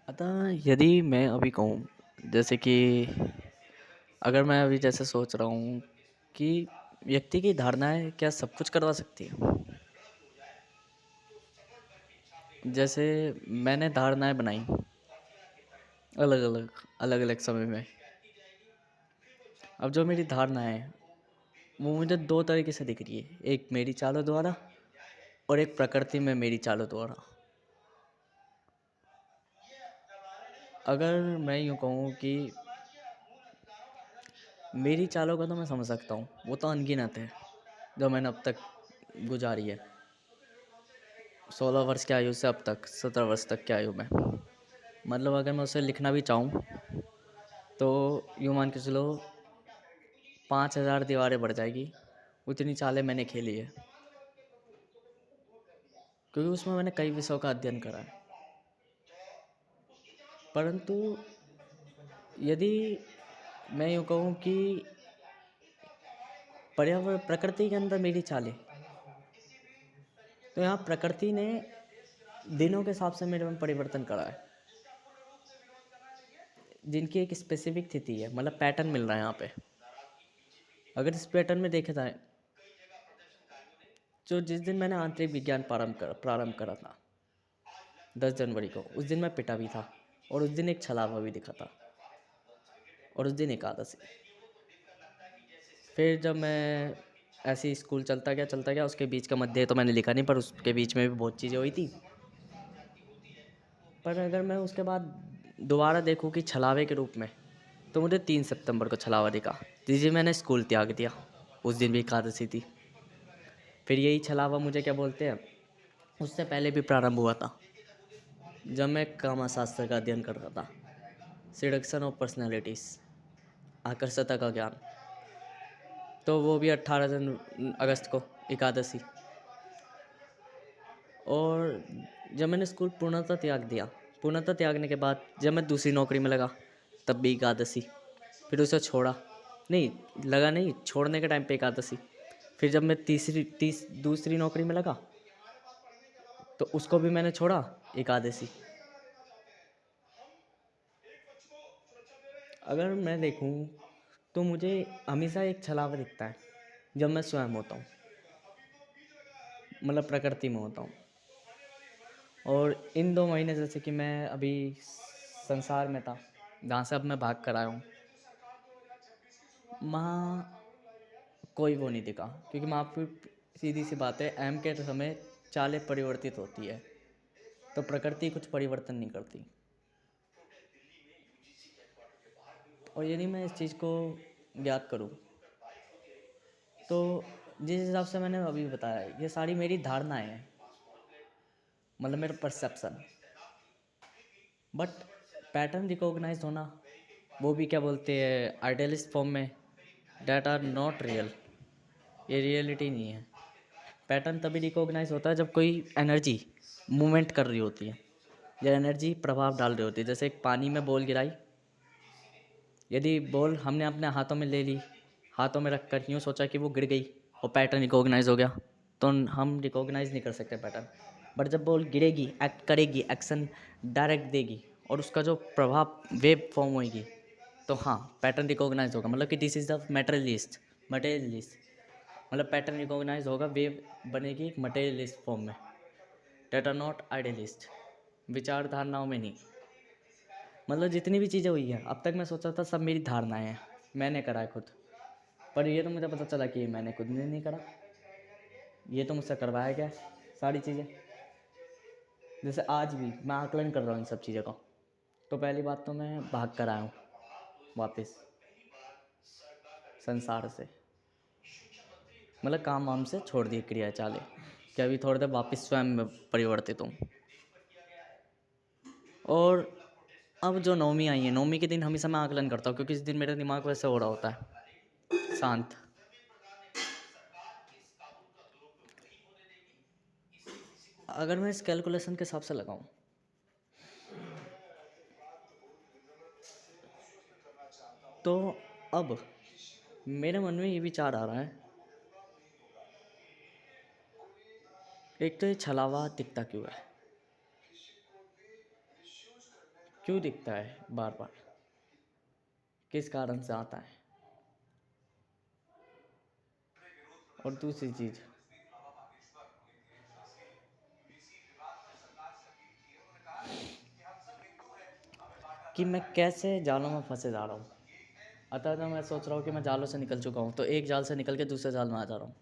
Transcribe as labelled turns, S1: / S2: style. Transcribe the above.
S1: अतः यदि मैं अभी कहूँ जैसे कि अगर मैं अभी जैसे सोच रहा हूँ कि व्यक्ति की धारणाएँ क्या सब कुछ करवा सकती है? जैसे मैंने धारणाएँ बनाई अलग-अलग, अलग-अलग समय में। अब जो मेरी धारणाएँ हैं, वो मुझे 2 तरीके से दिख रही है। एक मेरी चालों द्वारा और एक प्रकृति में मेरी चालों द्वारा। अगर मैं यूँ कहूँ कि मेरी चालों का तो मैं समझ सकता हूँ, वो तो अनगिनत है, जो मैंने अब तक गुज़ारी है। 16 वर्ष की आयु से अब तक 17 वर्ष तक की आयु में। मतलब अगर मैं उसे लिखना भी चाहूँ तो यूँ मान के चलो 5000 दीवारें बढ़ जाएगी, उतनी चालें मैंने खेली है। क्योंकि उसमें मैंने कई विषयों का अध्ययन करा है। परंतु यदि मैं यूँ कहूँ कि पर्यावरण प्रकृति के अंदर मेरी चालें, तो यहाँ प्रकृति ने दिनों के हिसाब से मेरे में परिवर्तन करा है, जिनकी एक स्पेसिफिक तिथि है, मतलब पैटर्न मिल रहा है यहाँ पे। अगर इस पैटर्न में देखा जाए, जो जिस दिन मैंने आंतरिक विज्ञान प्रारंभ करा था 10 जनवरी को, उस दिन मैं पिटा भी था और उस दिन एक छलावा भी दिखा था और उस दिन एकादशी। फिर जब मैं ऐसे ही स्कूल चलता गया, उसके बीच का मध्य तो मैंने लिखा नहीं, पर उसके बीच में भी बहुत चीज़ें हुई थी। पर अगर मैं उसके बाद दोबारा देखूँ कि छलावे के रूप में, तो मुझे 3 सितंबर को छलावा दिखा, जिस दिन मैंने स्कूल त्याग दिया। उस दिन भी एकादशी थी। फिर यही छलावा मुझे क्या बोलते हैं, उससे पहले भी प्रारंभ हुआ था, जब मैं कामाशास्त्र का अध्ययन कर रहा था। सिडक्शन ऑफ पर्सनैलिटीज़, आकर्षता का ज्ञान, तो वो भी 18 अगस्त को एकादशी। और जब मैंने स्कूल पूर्णतः त्याग दिया, पूर्णतः त्यागने के बाद जब मैं दूसरी नौकरी में लगा, तब भी एकादशी। फिर उसे छोड़ा, नहीं लगा नहीं, छोड़ने के टाइम पे एकादशी। फिर जब मैं दूसरी नौकरी में लगा, तो उसको भी मैंने छोड़ा, एकादशी। अगर मैं देखूं तो मुझे हमेशा एक छलावा दिखता है जब मैं स्वयं होता हूँ, मतलब प्रकृति में होता हूँ। और इन 2 महीने जैसे कि मैं अभी संसार में था, जहाँ से अब मैं भाग कर आया हूँ, वहाँ कोई वो नहीं दिखा, क्योंकि वहाँ पर सीधी सी बात है, एम के समय चालें परिवर्तित होती है, तो प्रकृति कुछ परिवर्तन नहीं करती। और यदि मैं इस चीज़ को ज्ञात करूँ, तो जिस हिसाब से मैंने अभी बताया, ये सारी मेरी धारणाएं हैं, मतलब मेरा परसेप्शन। बट पैटर्न रिकॉग्नाइज होना, वो भी क्या बोलते हैं आइडियलिस्ट फॉर्म में, डैट आर नॉट रियल, ये रियलिटी नहीं है। पैटर्न तभी रिकॉग्नाइज होता है जब कोई एनर्जी मूवमेंट कर रही होती है, या एनर्जी प्रभाव डाल रही होती है। जैसे एक पानी में बॉल गिराई, यदि बॉल हमने अपने हाथों में ले ली, हाथों में रख कर यूँ सोचा कि वो गिर गई और पैटर्न रिकॉग्नाइज हो गया, तो हम रिकॉग्नाइज नहीं कर सकते पैटर्न। बट जब बॉल गिरेगी, एक्ट करेगी, एक्शन डायरेक्ट देगी और उसका जो प्रभाव वेव फॉर्म होगी, तो हाँ पैटर्न रिकॉग्नाइज होगा। मतलब कि दिस इज़ द मटेरियलिस्ट, मतलब पैटर्न रिकॉग्नाइज होगा, वेव बनेगी एक मटेरियलिस्ट फॉर्म में, डेट आर नॉट आइडियलिस्ट, विचारधारणाओं में नहीं। मतलब जितनी भी चीज़ें हुई हैं अब तक, मैं सोचा था सब मेरी धारणाएं हैं, मैंने करा है खुद। पर ये तो मुझे पता चला कि मैंने खुद ने नहीं करा, ये तो मुझसे करवाया गया सारी चीज़ें। जैसे आज भी मैं आकलन कर रहा हूँ इन सब चीज़ों का, तो पहली बात तो मैं भाग कर आया हूँ वापस संसार से, मतलब काम वाम से छोड़ दिए, क्रिया चाले, कि अभी थोड़ी देर वापस स्वयं में परिवर्तित हूँ। और अब जो नवमी आई है, नवमी के दिन हमेशा मैं आकलन करता हूँ, क्योंकि इस दिन मेरा दिमाग वैसे हो रहा होता है शांत। अगर मैं इस कैलकुलेशन के हिसाब से लगाऊं, तो अब मेरे मन में ये विचार आ रहा है, एक तो ये छलावा दिखता क्यों है, क्यों दिखता है बार बार, किस कारण से आता है। और दूसरी चीज़ कि मैं कैसे जालों में फंसे जा रहा हूँ। अतः तो मैं सोच रहा हूँ कि मैं जालों से निकल चुका हूँ, तो एक जाल से निकल के दूसरे जाल में आ जा रहा हूँ।